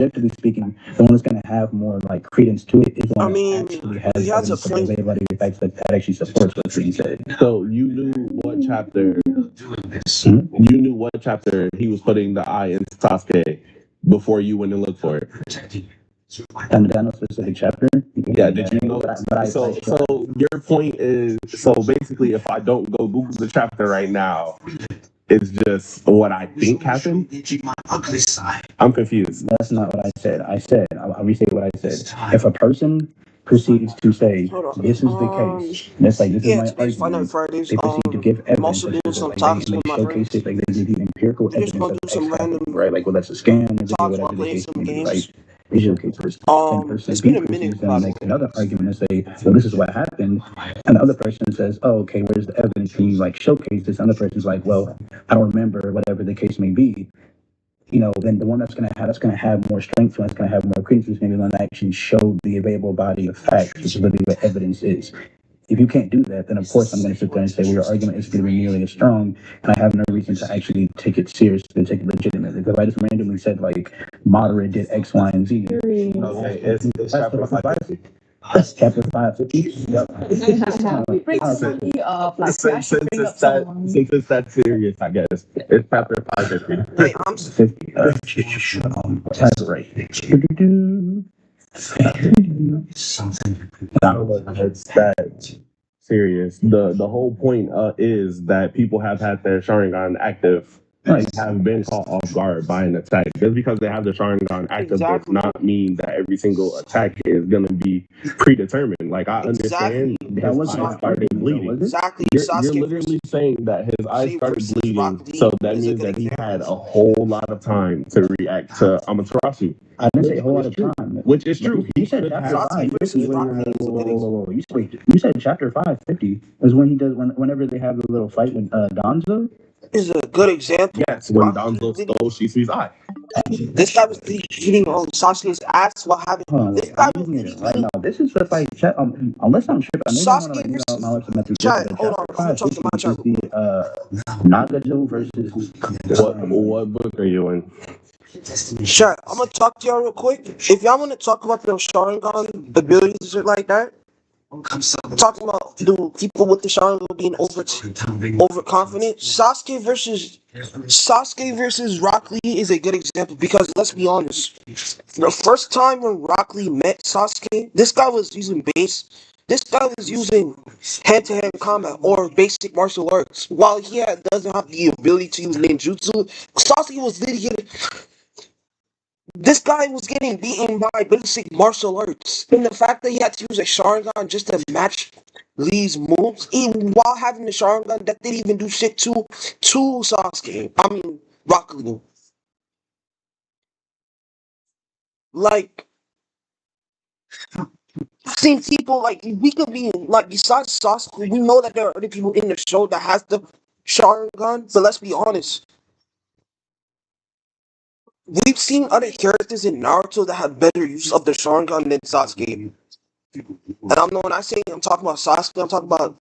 objectively speaking, the one that's going to have more like credence to it is the I one that mean, actually has he has a evidence of point. availability of facts that actually supports what he said. So you knew what chapter? Hmm? You knew what chapter he was putting the eye in Sasuke before you went and looked for it. And I know specific chapter. Yeah, did you know? So your point is, so basically, if I don't go Google the chapter right now, it's just what I think happened. I'm confused. That's not what I said. I'll restate what I said. If a person proceeds to say Hold on. this is the case, that's like this Yeah, is my today's Fight Night argument. Fridays. They proceed to give I'm evidence, also doing some like talks they with my showcase friends. it, like they give you empirical We're just evidence gonna of do X some happened, random right? Like, well, that's a scam, or talks while whatever the playing case some may be, games. right? They showcase this. And person It's B been a minute, proceeds to by the make way. another argument and say, well, this is what happened, and the other person says, oh, okay, where's the evidence? Can you like showcase this? And the other person's like, well, I don't remember, whatever the case may be. Then the one that's gonna have more strength, that's gonna have more credence, is gonna be the one that actually showed the available body of facts, which is literally what evidence is. If you can't do that, then of course I'm gonna sit there and say, well, your argument is gonna be nearly as strong, and I have no reason to actually take it seriously and take it legitimately. Because I just randomly said like moderate did X, Y, and Z. Okay, it's chapter 550. That's chapter 550. Yep. We bring somebody of like Since Crash bring up it's someone. that serious, I guess it's chapter 550. Wait, I'm 50. That's right. It's that serious. The whole point is that people have had their Sharingan active and have been caught off guard by an attack. Just because they have the Sharingan active does Exactly. not mean that every single attack is gonna be predetermined. Like I understand Exactly. That his wasn't eyes my started argument, though, bleeding. was it? Exactly. You're Sasuke literally saying that his eyes started versus bleeding, Rock Lee so that is a means good that he example. had a whole lot of time to react to Amaterasu, I didn't say a whole lot of time. which is true. You said could chapter have- five. versus Wait, Rock whoa, Lee is a whoa, good whoa, whoa, whoa. You said chapter 550 is when he does whenever they have the little fight with Donzo. Is a good example. Yes, when Rock Lee Donzo literally- stole Shisui's eye. This guy was hitting on Sasuke's ass while having. Hold on, This wait, guy I'm was using it right literally. now. This is the fight. Unless I'm tripping, maybe I want to Sasuke like versus. my lips and method. Chat, hold on. Chapter I'm gonna talk to my 550 chat. is the Nagato versus What book are you in? Chat, I'm gonna talk to y'all real quick. If y'all wanna talk about the Sharingan abilities and shit like that, talking about the people with the Sharingan being overconfident. Sasuke versus Rock Lee is a good example because let's be honest. The first time when Rock Lee met Sasuke, this guy was using This guy was using hand-to-hand combat or basic martial arts. While he doesn't have the ability to use ninjutsu, Sasuke was literally this guy was getting beaten by basic martial arts. And the fact that he had to use a Sharingan just to match Lee's moves, even while having the Sharingan, that didn't even do shit to Sasuke. I mean, Rock Lee. Like, I've seen people, like, we could be, like, besides Sasuke, we know that there are other people in the show that has the Sharingan, but let's be honest. We've seen other characters in Naruto that have better use of the Sharingan than Sasuke. And when I say I'm talking about Sasuke, I'm talking about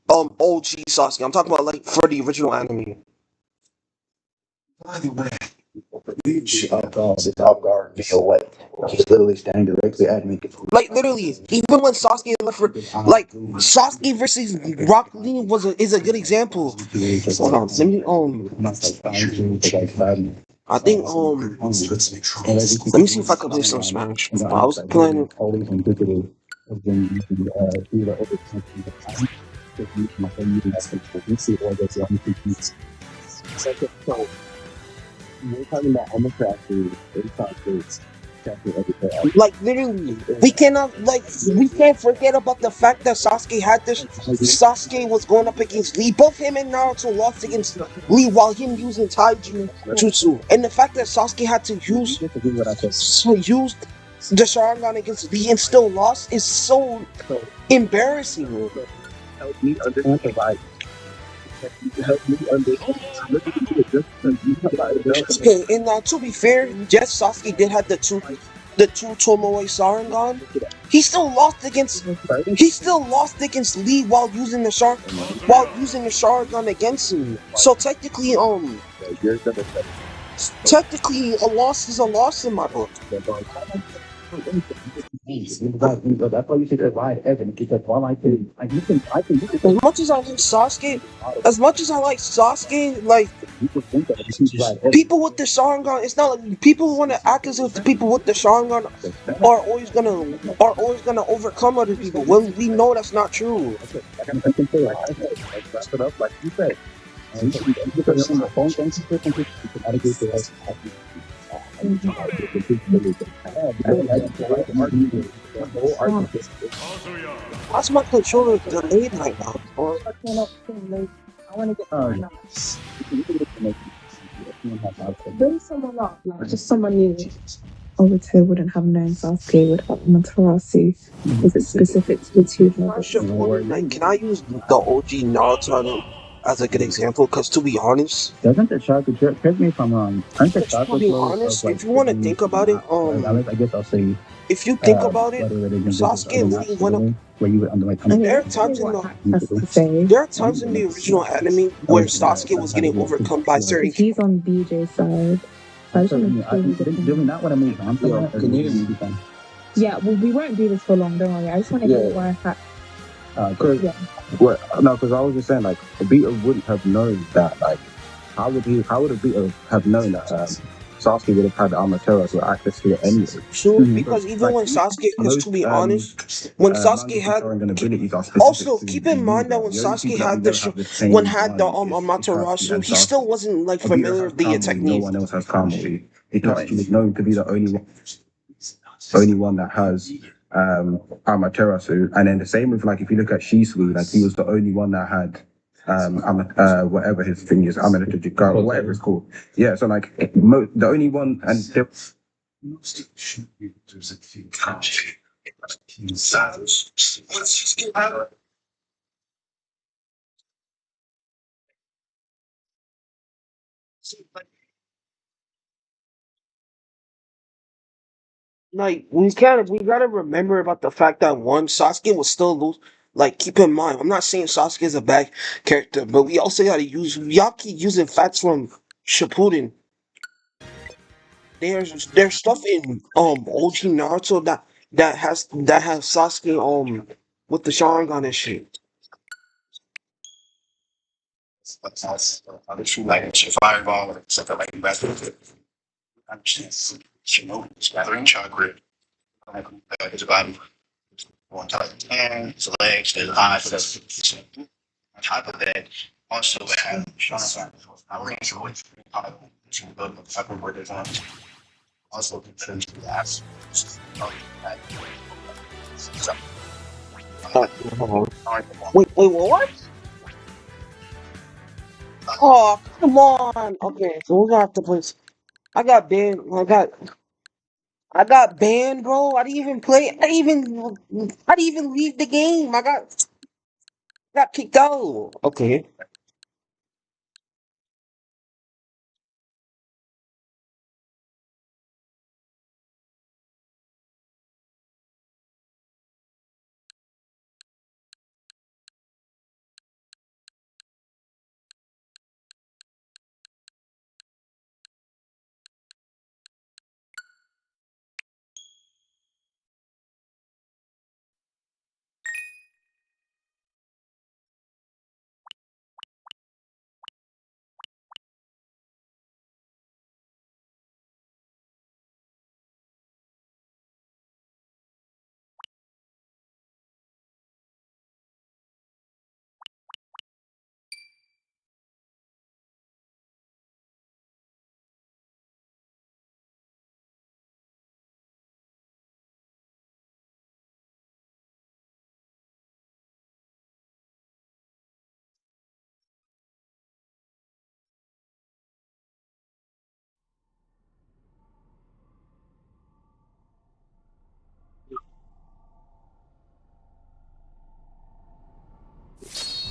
OG Sasuke. I'm talking about like for the original anime. this off guard via what? He's literally standing directly at me. Like literally, even when Sasuke left for like Sasuke versus Rock Lee is a good example. Hold on, let me I think let me see if I can play some Smash. I was playing. Always indicative of when you can do the overthinking. We're talking about Amaterasu, Like literally, we can't forget about the fact that Sasuke had this. Sasuke was going up against Lee. Both him and Naruto lost against Lee while him using Taijutsu. Jutsu. And the fact that Sasuke had to use the Sharingan against Lee and still lost is so embarrassing. Help me understand why. Okay, and to be fair, yes, Sasuke did have the two Tomoe Sharingan. He still lost against Lee while using the Sharingan against him. So technically, Technically, a loss is a loss in my book. That's why you should divide Evan, because while I can you As much as I like Sasuke, as much as I like Sasuke, like can think that if you divide Evan, people with the Sharingan, it's not like people want to act as if the people with the Sharingan are always gonna overcome other people. When we know that's not true. I can say like I said, like wrap it up like you said. And you can put it on the phone, thank you for thinking you can navigate the rest of That's my controller delayed right now. Bring someone up, like just someone new. Obito wouldn't have known Sasuke, would have Matarasu. Is it specific to the two brothers? Like, can I use the OG Naruto as a good example? Because to be honest, doesn't the chakra, correct me if I'm wrong, aren't the chakra to be flows honest, of, like, if you want to think about it, I guess I'll say if you think about it, whether it is Sasuke really went up. where you would under like There are times in the original anime where Sasuke was getting overcome by certain. He's on BJ's side. Do we not want to move on from that? Can you hear me? Yeah, well, we won't do this for long, don't worry. I just want to get where I because I was just saying, like, Obito wouldn't have known that. Like, how would Obito have known that Sasuke would have had the Amaterasu access to it anyway? True, because even when Sasuke, because to be honest, when Sasuke had, also keep in mind that when Sasuke had the Amaterasu, he still wasn't like familiar with the technique. No one else has Kamashi because he was known to be the only one that has Amaterasu. And then the same with, like, if you look at Shisui, like, he was the only one that had whatever his thing is, Amaterasu, or whatever it's called. Yeah, so like the only one, and there, Like we gotta remember about the fact that one Sasuke was still loose. Like keep in mind, I'm not saying Sasuke is a bad character, but we also gotta y'all keep using facts from Shippuden. There's stuff in OG Naruto that has Sasuke with the Sharingan and shit. Fireball or something like that. Understands Shinobi's gathering chakra. His body, one type of hand, his legs, his eyes. On top of that, also it has Sharingan. I'm really sure which to build the type of word is on. Also consider the ass. Wait, what? Oh, come on. Okay, so we're gonna have to play. I got banned. I got banned, bro. I didn't even play. I didn't even leave the game. I got kicked out. Okay.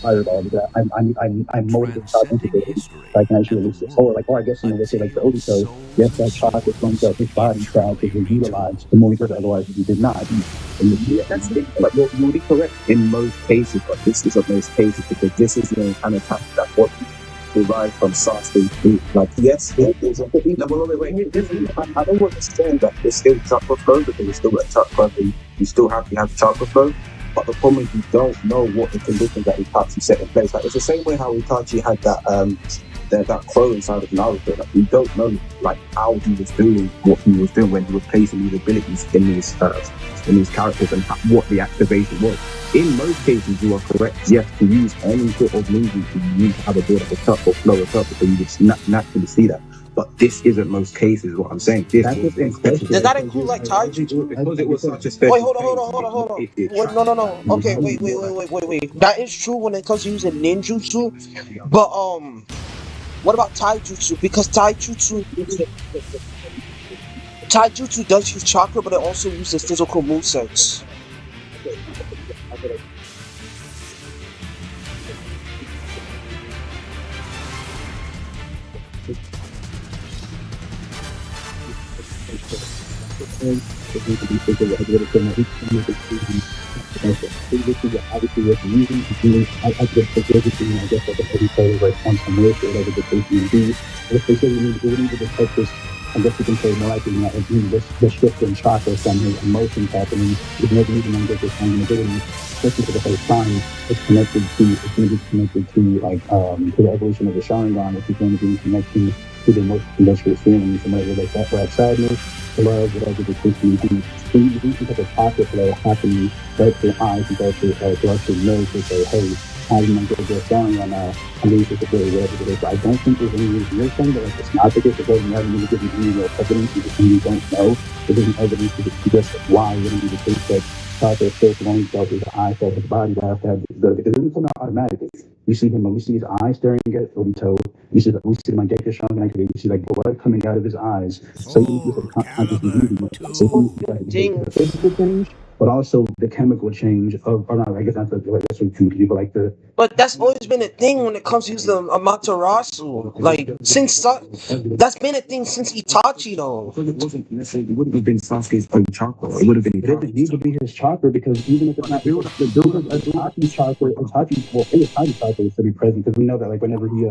I'm molded into this. I can actually release this. Or I guess, let's say like the Obito, yes, that shock is going to his body trial to be utilized the more because otherwise he did not. that's it. But you'll be correct in most cases, but this is of most cases because this is the kind of time that what derived from Sasuke. Like, yes, it is a bit. No, wait. I don't understand that it's still chakra flow because it's still a chakra. You still have to have chakra flow. But the problem is you don't know what the conditions that Itachi set in place. Like, it's the same way how Itachi had that crow inside of Naruto. Like, we don't know like how he was doing what he was doing when he was placing these abilities in these characters and what the activation was. In most cases, you are correct. Yes, to use any sort of movie, you need to have a bit of a touch or flow of touch, so you just naturally see that. But this isn't most cases. What I'm saying, this was Does that include like taijutsu? because it was such a special. Wait, hold on. Wait, no. Okay, wait. That is true when it comes to using ninjutsu, but what about taijutsu? Because taijutsu does use chakra, but it also uses physical movesets. I guess you can say more likely this shift in chakra from his emotions happening is never even going to get this kind of ability, especially for the first time. It's going to be connected to like to the evolution of the Sharingan, which is going to be connected to the emotions that you're feeling, and whether like that, like sadness, love, whatever the case may be. So you do some type of chakra flow happening right to your eyes and go to your nose to say, hey, how you might go to a Sharingan now, and then you just ability, whatever it is. So I don't think there's any reason you're saying that like, it's not the case, it doesn't have any given any real evidence, you just don't know. It isn't evidence to just why it wouldn't be the case that chakra still can only go through the eyes, so his body has to have this ability. It doesn't come out automatically. We see his eyes staring at Obito. We see Mangekyo Sharingan activity. We see like blood coming out of his eyes. So you see the consciously using it. So you see like the physical change, but also the chemical change of, or not, I guess not the, like, that's what you but like the. But that's always been a thing when it comes to using Amaterasu. Like, that's been a thing since Itachi, though. Because it wasn't necessarily, it wouldn't have been Sasuke's own chakra. It would have been. It doesn't need to be his chakra because even if it's not the build of Itachi's chakra, Itachi's chakra is to be present because we know that like whenever he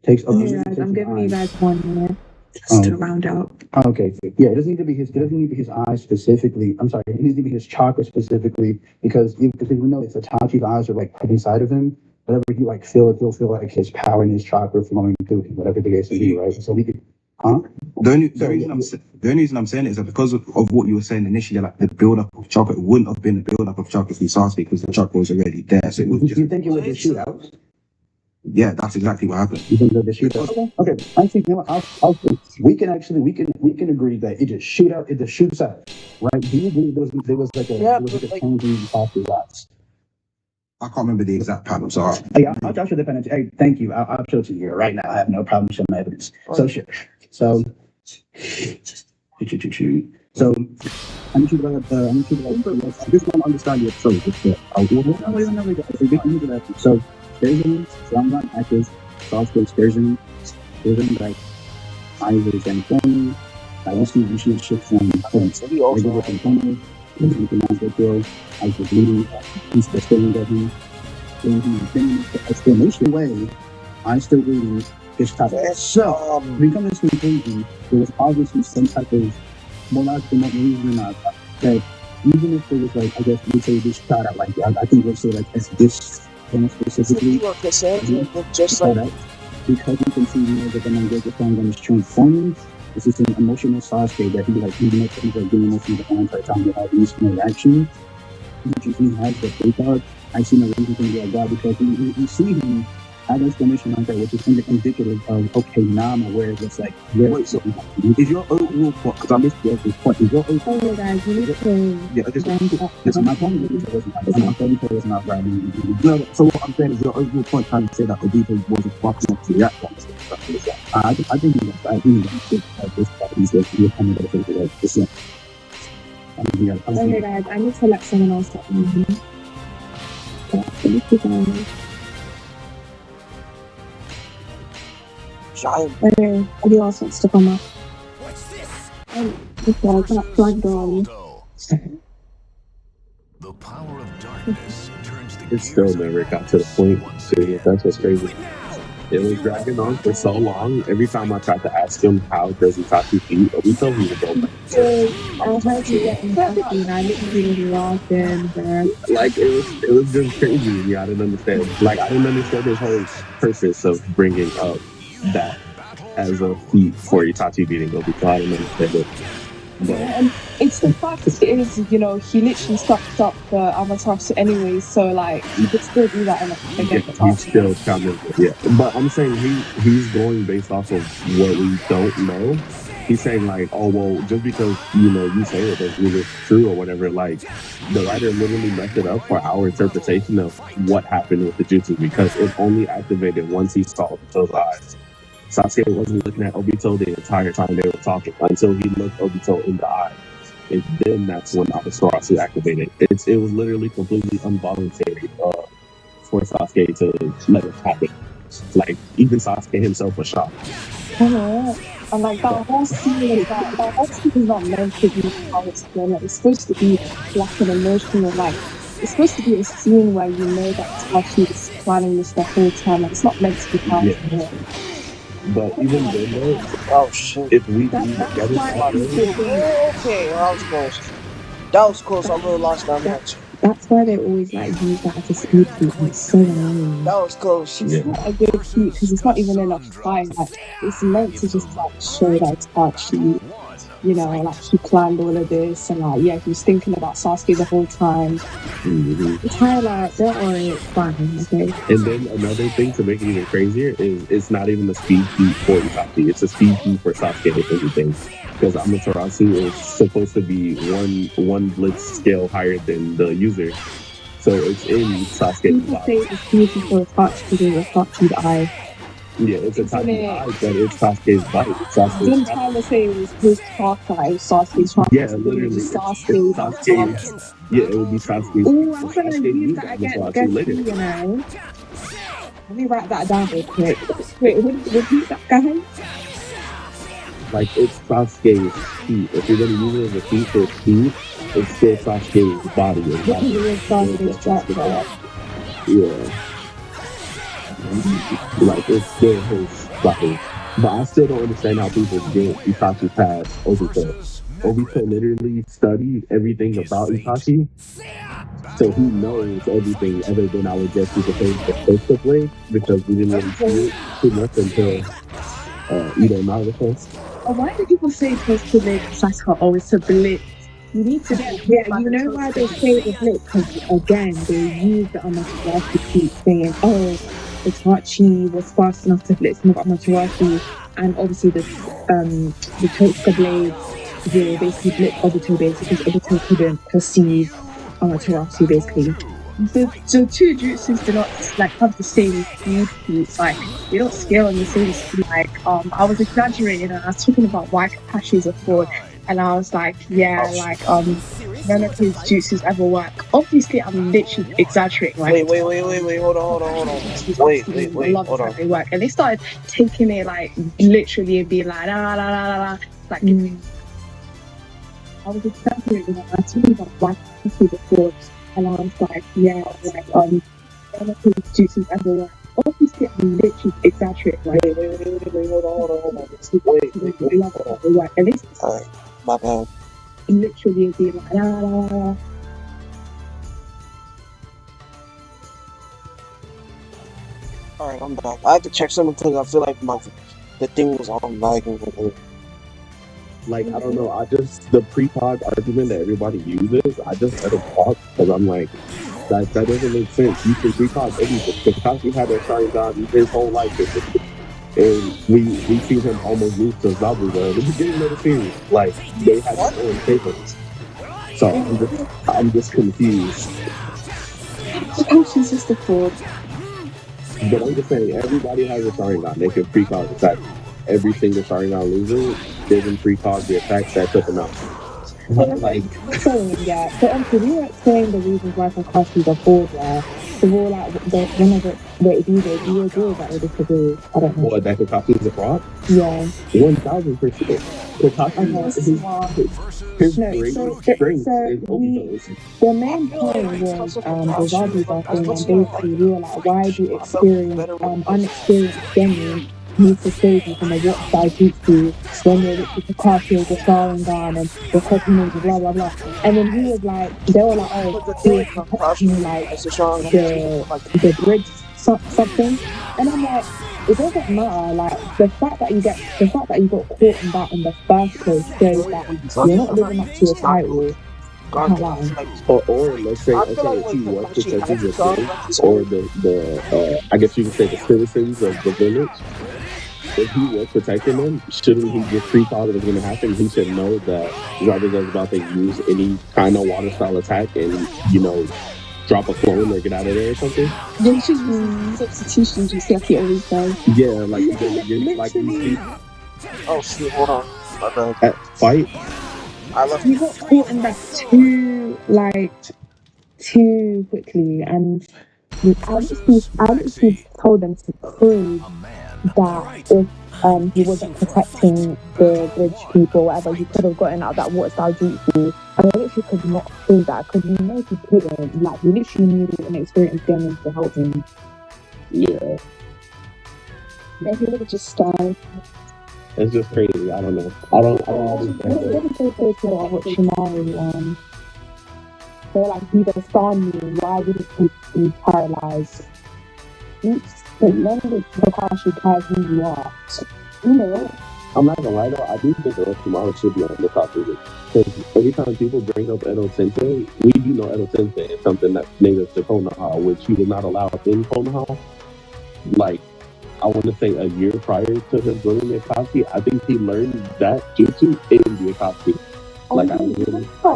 takes up. I'm giving you guys 1 minute. Just to round out. Okay. Yeah, it doesn't need to be his eyes specifically. I'm sorry, it needs to be his chakra specifically because we know if Itachi's eyes are like inside of him, whatever he like he'll feel like his power and his chakra flowing through him, whatever the case may be, right? So he could The only reason I'm saying it is that because of what you were saying initially, like the build-up of chakra, it wouldn't have been the build-up of chakra from Sasuke because the chakra was already there. So it was just. You think it was a shootout? Yeah, that's exactly what happened. You think that the shootout? Okay. I think we can agree that it just shoots out, right? Do you believe there was like a change in Sasuke's eyes? I can't remember the exact pattern, so Hey, I'll show the penalty. Hey, thank you. I'll show it to you right now. I have no problem showing my evidence. So sure. So I need you to I just want to understand your approach. So there's a Sharingan actors, Sasuke's version, like Aizo's and Tony. I used to shift from regular component. I was leading, he's the spelling of him. When the explanation way, I'm still reading his topic. So, we come to this conclusion, there was obviously some type of more logical reason that even if there was like, I guess we say this shot out, like, I think we'll say like, as this specifically, just like that, because you can see, that the Mangekyo Sharingan is transforming. This is an emotional Sasuke that he's like being emotional the whole entire time without any reaction. He has the fake out. I see no reason to be like that because you see him have an explanation like that, which is indicative of okay, now I'm aware of what's like. Wait, so is your overall point? Because I missed the overall point. Is your overall point? Guys, you need to. Yeah, this is my point. It's not right. No, so what I'm saying is your overall point trying to say that Obito wasn't fucking up to react on this. I think he's coming to the face of this. Okay, guys, I need to let someone else talk. Okay, who else wants to come up? Okay, I cannot plug the power of darkness turns the. It still never got to the point. That's what's crazy. It was dragging on for so long. Every time I tried to ask him how does Itachi beat Obito, he would go back. I heard you getting happy, and I literally was laughing. Like it was just crazy. Yeah, I didn't understand. Like I didn't understand his whole purpose of bringing up that as a feat for Itachi beating Obito. I didn't understand it. And it's the fact is, he literally stopped up the Amaterasu anyway, so like he could still do that again. He's still counting. Yeah, but I'm saying he's going based off of what we don't know. He's saying like, oh well, just because you say it doesn't mean it's true or whatever. Like the writer literally left it up for our interpretation of what happened with the jutsu because it only activated once he saw Obito's eyes. Sasuke wasn't looking at Obito the entire time they were talking until he looked Obito in the eye. And then that's when Amaterasu activated. It was literally completely involuntary for Sasuke to let it happen. Like, even Sasuke himself was shocked. And like that whole scene is not meant to be how it's done. Like, it's supposed to be like an emotional, like, it's supposed to be a scene where you know that Itachi is planning this the whole time. Like, it's not meant to be how it's done. But even then, though, oh shit! If we get it, okay, that was close. That was close. I'm a little lost that match. That's why they always like use that as a speed feat. It's so annoying. That was close. It's not a good feat because it's not even enough fight. Like it's meant to just like show that Itachi, like he planned all of this and like he was thinking about Sasuke the whole time. It's kind of like don't worry, it's fine, okay. And then another thing to make it even crazier is it's not even a speed feat for Itachi. It's a speed feat for Sasuke if anything. Because Amaterasu is supposed to be one blitz scale higher than the user. So it's in Sasuke's body. Say it's speed for Itachi because it's Itachi's eye. Yeah, it's Itachi's eye, but it's Sasuke's body. Didn't Tyler say it was his chakra, Sasuke's chakra? Yeah, literally. Sasuke. Yeah, it would be Sasuke's. Oh, I'm going to use that again. Let me write that down real quick. Wait, repeat that, guys. Like, it's Sasuke's feet. If you're going to use it as a feat for speed, it's still Sasuke's body. Yeah. Like, it's still his body. But I still don't understand how people get Itachi past Obito. Obito literally studied everything about Itachi. So he knows everything other than I would guess he could say the first blade because we didn't really see it too much until Naruto. Why do people say first to blade Sasuke always to blitz? You need to get you know why they say the blitz? Because again, they use the Amaterasu feat saying, oh, Itachi was fast enough to blitz Amaterasu, and obviously the Totsuka blade will basically blitz Obito basically because Obito couldn't perceive Amaterasu basically. The two jutsus do not like have the same speed feats. Like they don't scale on the same speed. Like I was exaggerating and I was talking about why Kakashi is a fraud, and I was like, none of his jutsus ever work. Obviously, I'm literally exaggerating. Like, wait, hold on. Wait, hold on. They work, and they started taking it like literally and being like la. Like I was exaggerating. I was talking about why Kakashi is a fraud. And I was like, none of his jutsus ever work. Obviously, I'm literally exaggerating. Like, wait, hold on. Wait. And this alright, my bad. Literally be like, la. Alright, I'm back. I had to check something because I feel like the thing was on lagging. Like, I don't know, the pre-pod argument that everybody uses, I just let it talk, because I'm like, that doesn't make sense. You can pre-pod everything, because Kakashi had that Sharingan his whole life, and we see him almost lose to Zabuza at the beginning of the series. Like, they had their own papers. So, I'm just confused. Kakashi's just a fraud. But I'm just saying, everybody has a Sharingan, they can pre-pod attack. Every single Sharingan loser didn't pre-cause the attacks that took them out. Like, yeah. So we weren't saying the reasons why Kakashi the fraud there. So we're like, whenever do you agree with that or disagree? I don't know. What, that Kakashi is a fraud? Yeah. 1000%. his No, great so strength so is we Obito's. the main point was the Zabuza thing, and basically we were like, why do unexperienced genin need to save you from a what Daijutsu when you're literally Kakashi with the Sharingan and the Kopi Ninja, blah blah blah. And then he was like, they were like, oh, he was protecting like the bridge something, and I'm like, it doesn't matter. Like the fact that you got caught in that in the first place shows that you're not living up to your title. Can't lie. Or let's say, okay, if he was protecting the kids, or the I guess you could say the citizens of the village, if he was protecting them, shouldn't he just pre-thought it was going to happen? He should know that Zabuza is about to use any kind of water style attack and, drop a clone or get out of there or something. They should use substitutions just like he always does. Yeah, like you see. Oh shit! Hold on. My bad. At fight. He got caught in that too quickly, and I literally told them to prove that if he wasn't protecting the bridge people, whatever, he could have gotten out that water style jutsu. And I literally could not prove that because you know he couldn't. Like, we literally needed an experienced genin to help him. Yeah. But he would have just died. It's just crazy. I don't know. I don't understand What did they say to Orochimaru? They're like, he's a Sanmu, why would he be paralyzed? But when did Kakashi care who you are? You know. I'm not gonna lie though, I do think Orochimaru should be on the top of it. Because every time people bring up Edo Sensei, we do know Edo Sensei is something that's native to Konoha, which he was not allowed in Konoha. Like, I want to say a year prior to him joining the Akatsuki, I think he learned that jutsu in the Akatsuki. Like, I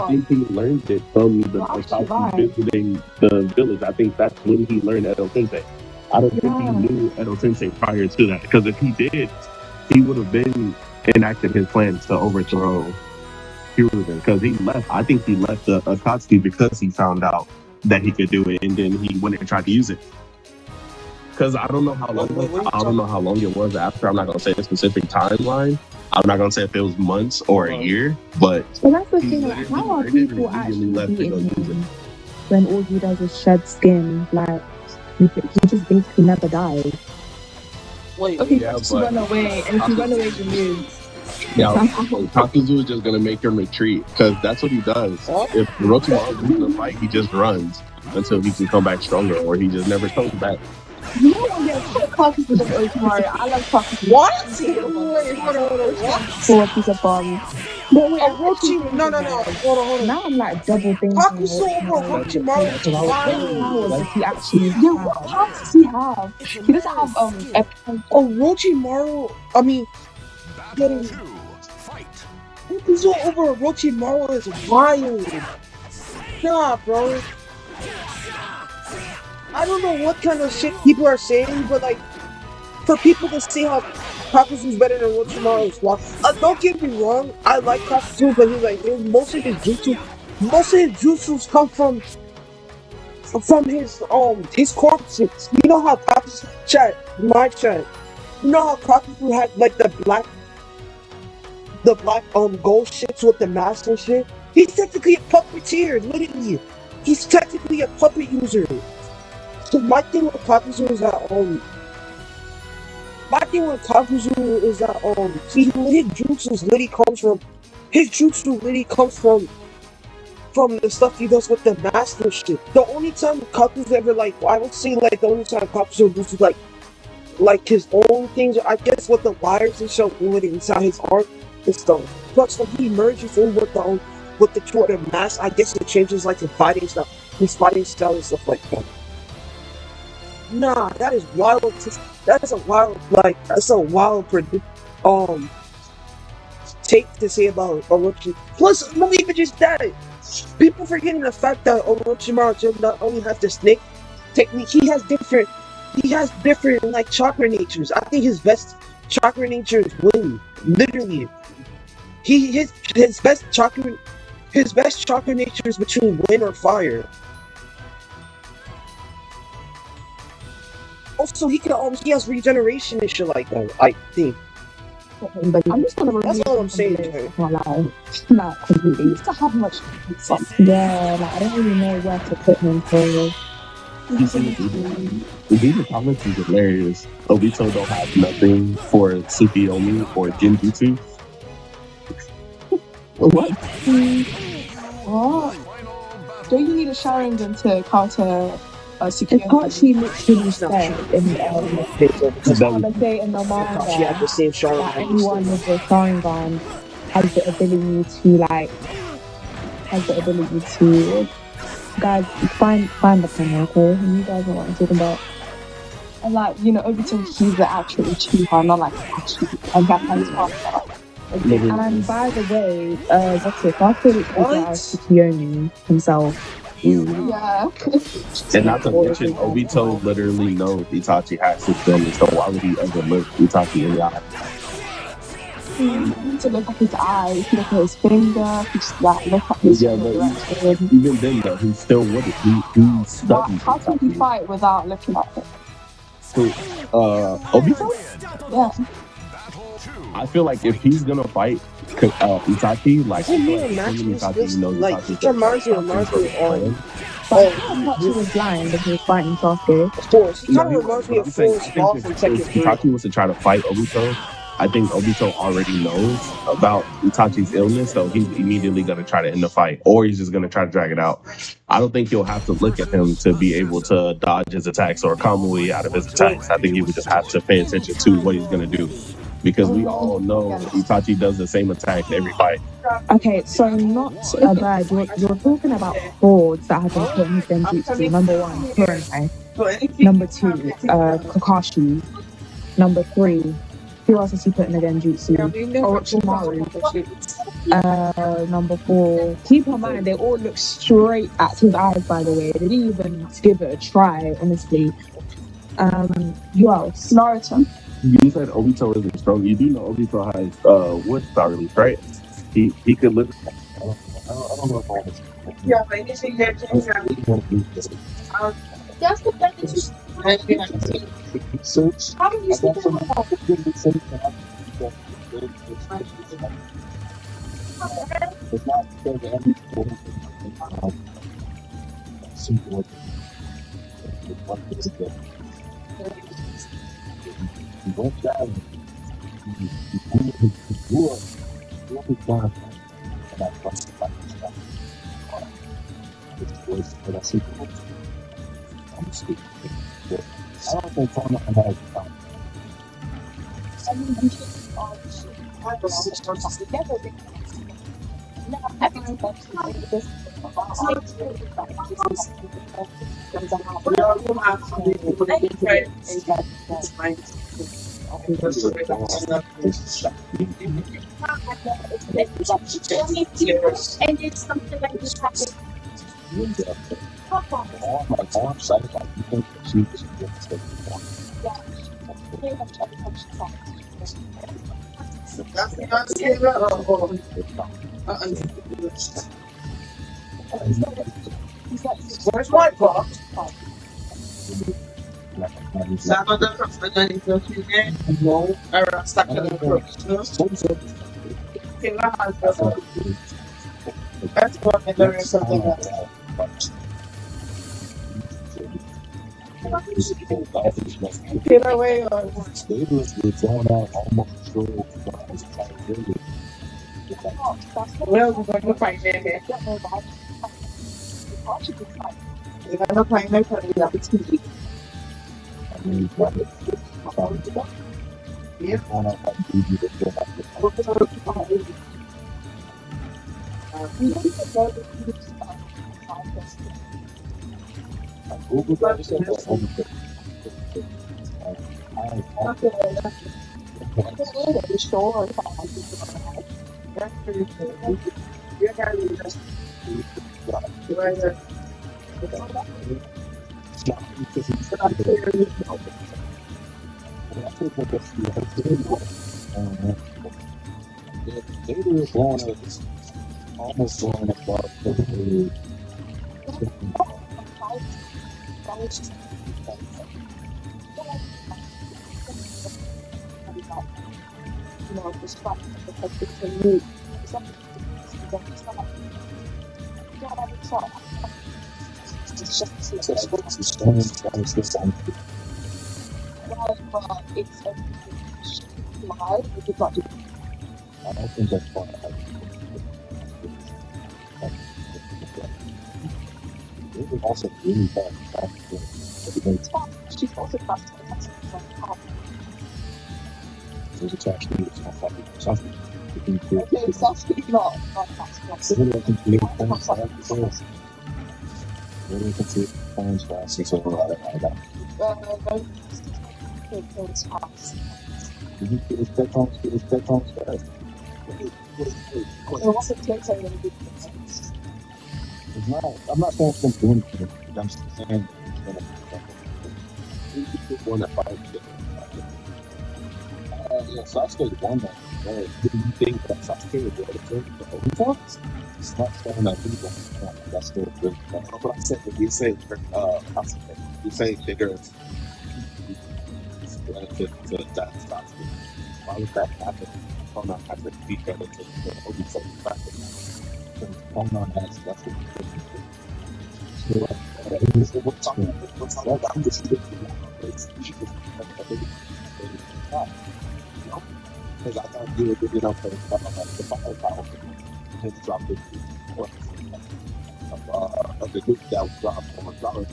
think he learned it from the Akatsuki visiting the village. I think that's when he learned Edo Sensei. I don't think he knew Edo Sensei prior to that, because if he did, he would have been enacted his plans to overthrow Hiruzen, because he left. I think he left the Akatsuki because he found out that he could do it, and then he went and tried to use it. Because I don't know how long. I don't know how long it was after. I'm not gonna say a specific timeline. I'm not gonna say if it was months or a year, but that's the thing. Like, how are people actually beating him when all he does is shed skin? Like, he just basically never dies. Wait, okay, yeah, just run away, and if you run away, you lose. Yeah, Kakuzu is just gonna make him retreat, because that's what he does. If Orochimaru loses the fight, he just runs until he can come back stronger, or he just never comes back. You know what? Yeah, Kakuzu does Orochimaru. I love Kakuzu. What? Wait, hold on. What? For a piece of bomb. No, hold on. Now I'm like double thinking. Kakuzu over Orochimaru. How does he actually have? What powers does he have? He doesn't have Orochimaru. I mean, getting Kakuzu over Orochimaru is wild. Nah, bro. I don't know what kind of shit people are saying, but like, for people to say how Kakuzu's better than Orochimaru is wild. Don't get me wrong, I like Kakuzu, but he's like, most of his jutsus come from his corpses. You know how Kakuzu my chat. You know how Kakuzu had like the black gold shits with the mask and shit? He's technically a puppeteer, literally. He's technically a puppet user. So my thing with Kakuzu is that his jutsu literally comes from the stuff he does with the master shit. The only time Kakuzu ever I would say the only time Kakuzu uses like his own things, I guess, with the wires and stuff inside his arm and stuff. Plus when he merges in with the two other masks, I guess it changes his fighting style and stuff like that. Nah, that is wild. That's a wild take to say about Orochimaru. Plus, not even just that. People forgetting the fact that Orochimaru not only has the snake technique, he has different chakra natures. I think his best chakra nature is wind. Literally, his best chakra nature is between wind or fire. Also, he has regeneration and shit like that, I think. put him, but I'm just gonna remove That's all I'm him saying, from the Jay. list. Like completely. He used to have much fun. Yeah, like I don't really know where to put him for. These comments is hilarious. Obito don't have nothing for Tsukiyomi or Genjutsu. What? What? Don't you need a Sharingan to counter It's what she literally said in the Kakashi in the manga had the same that Sharingan. anyone with the Sharingan has the ability to guys find the pen, okay? You guys know what I'm talking about. And like, you know, Obito, he's the actual Uchiha, not like Kakashi. And that kind of And by the way, what's it? After we get out Tsukiyomi himself. Yeah. And not to mention, Obito literally knows Itachi has his illness, so why would he ever look Itachi in the eye? To look at his eyes, look at his finger, just like look at his direction. Even then, though, he still wouldn't. He studied. How can he fight without looking at him? So, Obito? Yeah. I feel like if he's gonna fight Itachi, like He reminds me of Itachi was blind and he was fighting Sasuke. Of course, he kind of reminds me of Forrest Law from Tekken 3. If Itachi was to try to fight Obito, I think Obito already knows about Itachi's illness, so he's immediately going to try to end the fight, or he's just going to try to drag it out. I don't think he'll have to look at him to be able to dodge his attacks or Kamui out of his attacks. I think he would just have to pay attention to what he's going to do, because we all know Itachi does the same attack in every fight. Okay, so not a bad. You're talking about hordes that have been put in Genjutsu. Number 1, Kurenai. Number 2, Kakashi. Number 3, who else has he put in the Genjutsu? Orochimaru. Number 4. Keep in mind, they all look straight at his eyes, by the way. They didn't even give it a try, honestly. Who else? Naruto. You said Obito isn't strong. You do know Obito has wood star release, right? He could live. Yeah, but anything that changes, that's the fact that you how do you speak about It's not because and it's something like this happened. Where's my box? That's what there is something else. Get away or well, we're going to find them. We're going to find them for the opportunity. Yeah. Almost going above the you know, distract because it's a new, it's something to it's not like, yeah, it's not. It's just but it's a live, we could not do. I don't think that's fine. It was also really bad. It's fast. She's also fast. There's a touch to it's not fucking something. Okay, Sasuke's not fast. What do I consider points fast? What do I consider points fast? It's over like that. Points fast. It's that points fast. What's the place I want to do? It's not. I'm not saying it's doing anything. I'm just saying it's one that fights. Yeah, Sasuke won that. Do you think that Sasuke would be able to take the whole points? It's not saying that people. That's still good. But I said that you say bigger benefit to that Sasuke. Why would that happen? Konan has to be better to Obito practice. Because Konan has less of I'm just because I thought you were good enough for the power to drop the of the group that was dropped on the flower.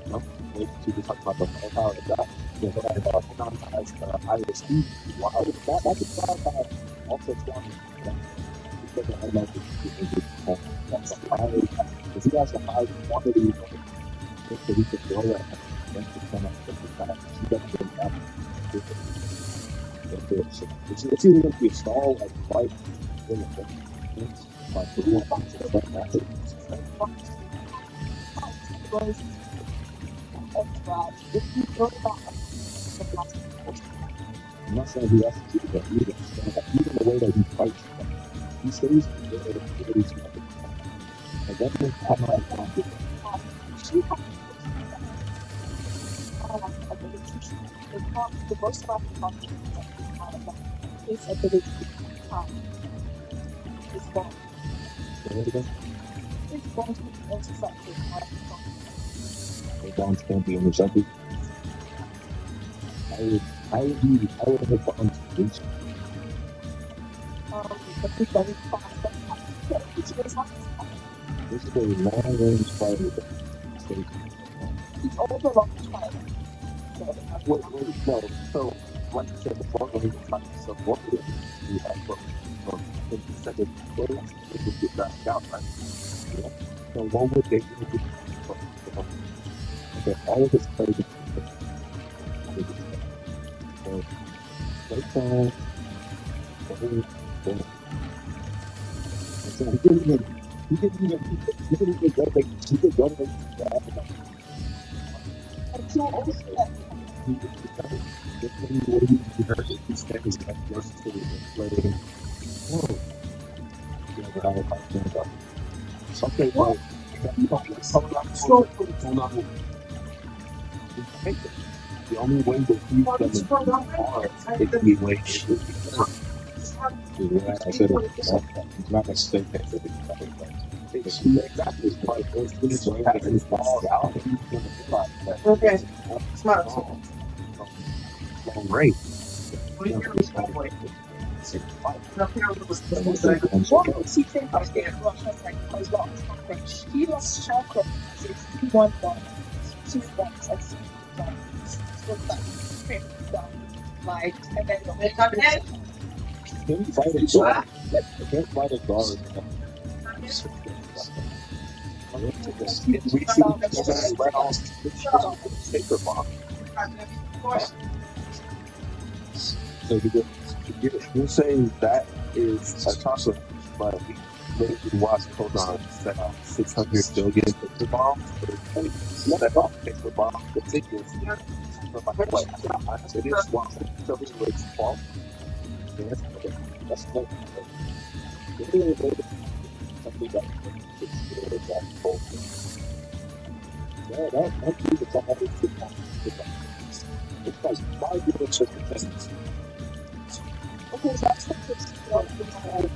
You know, we can talk about the power of that. Yeah, but Konan has the higher speed. Wow, that is not also strong. Because I love it. That's a high. If you guys are high quantity, so we can grow that. That's the kind of that you got to get that. It's even going to be a stall like fight. Like the real things that happen. I'm not saying he has to do that either. Even the way that he fights, he stays and that means I'm not confident. The most about his ability is gone. It's going to be intercepted. The bonds can't be intercepted. I would have bonds reach. But he's very fast. This is a long range fighter. He's also long range fighter. Wait, no. So, like I said before, when he was trying to support it, he had from the second day, it would get back out, right? Yeah. So, what would they do? Okay, all of his plays. So, right on. So, he didn't even go back. He didn't go back to the Africa. Until also that. Something like the only way that you can is to be way I said it's not a state that exactly Okay. Smart. long range. He lost chakra. He won one. 2 points and 6 points. Like, and then Can't fight a guard. Can't fight a guard. We see right on sticker bomb. So you're saying that is a toss-up, but we literally watched Konan set off 600 billion sticker bombs. Set off sticker bombs. Ridiculous. It is one. So it's like fault. That's no. Something that that dude is always it's like 5 minutes of the because that's the first one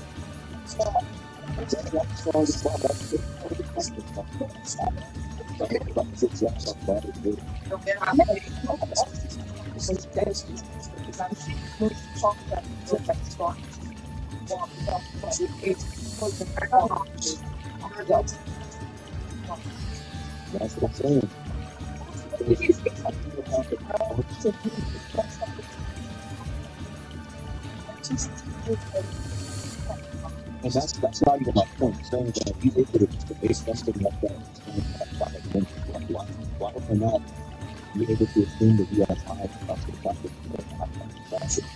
That's what I'm saying. And that's not even my point. I'm saying that he's able to base something like that. Why would I not be able to assume that he has high capacity?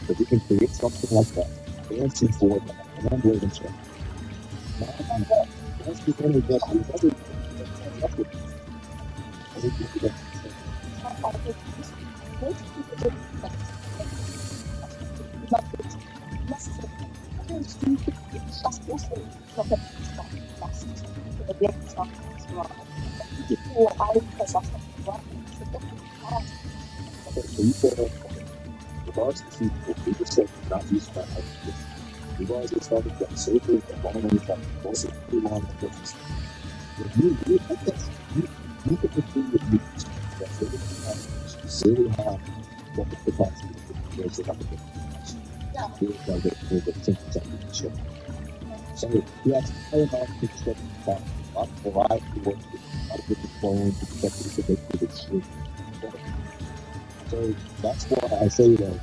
But we can create something like that. And see for that. And I'm waiting for it. That's the thing that he doesn't. So you said, regards to people, we just said not use that. We've already started getting safer and long way from closer to long distance. If you could continue with you that's really have what the capacity is about the sure. So you have to tell about the stuff about a variety of work, how to get the phones, especially to make it extreme. So that's why I say that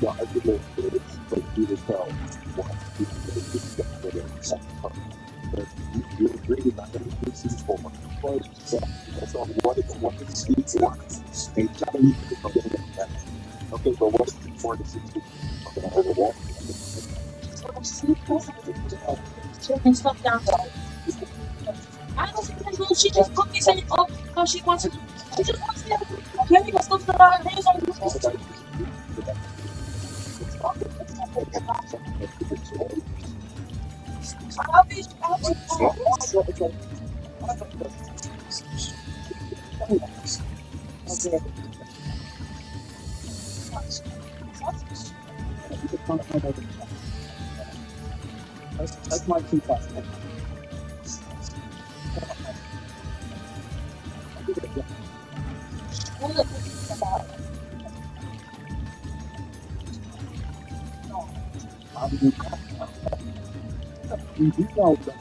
the argument is like you to tell what people are going to get for their second part. But you agree with that everything seems forward. That's all what is the speed for? They tell you to come in that. Okay, but what's the for the 60? Okay, I heard a walk. and stuff down. I don't think that's what she just put me saying, oh, because she wants to. She just wants to. Maybe the stuff that I hands on. That's my two thoughts. You know that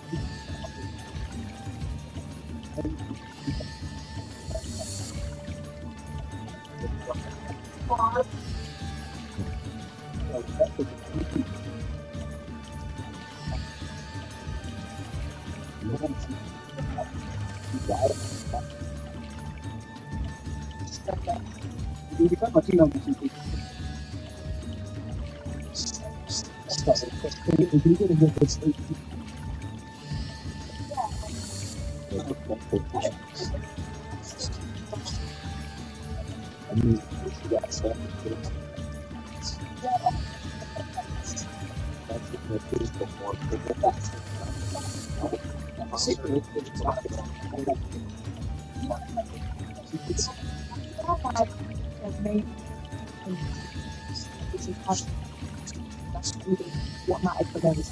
what matters for them is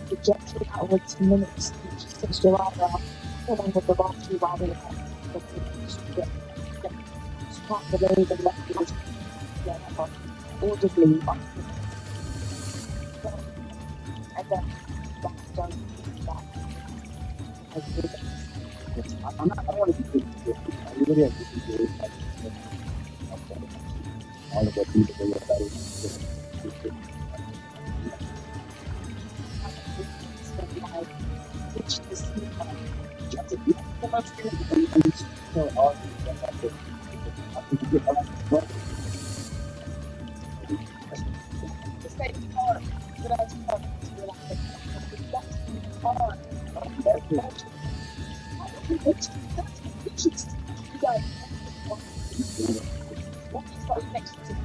Rejected outwards minutes since July, along with the last two riding not the way the left was audibly, and then that's done that. I think I'm not, I don't want to be good. I really have to be good. All of the people that which is the most so all the same part that I was next to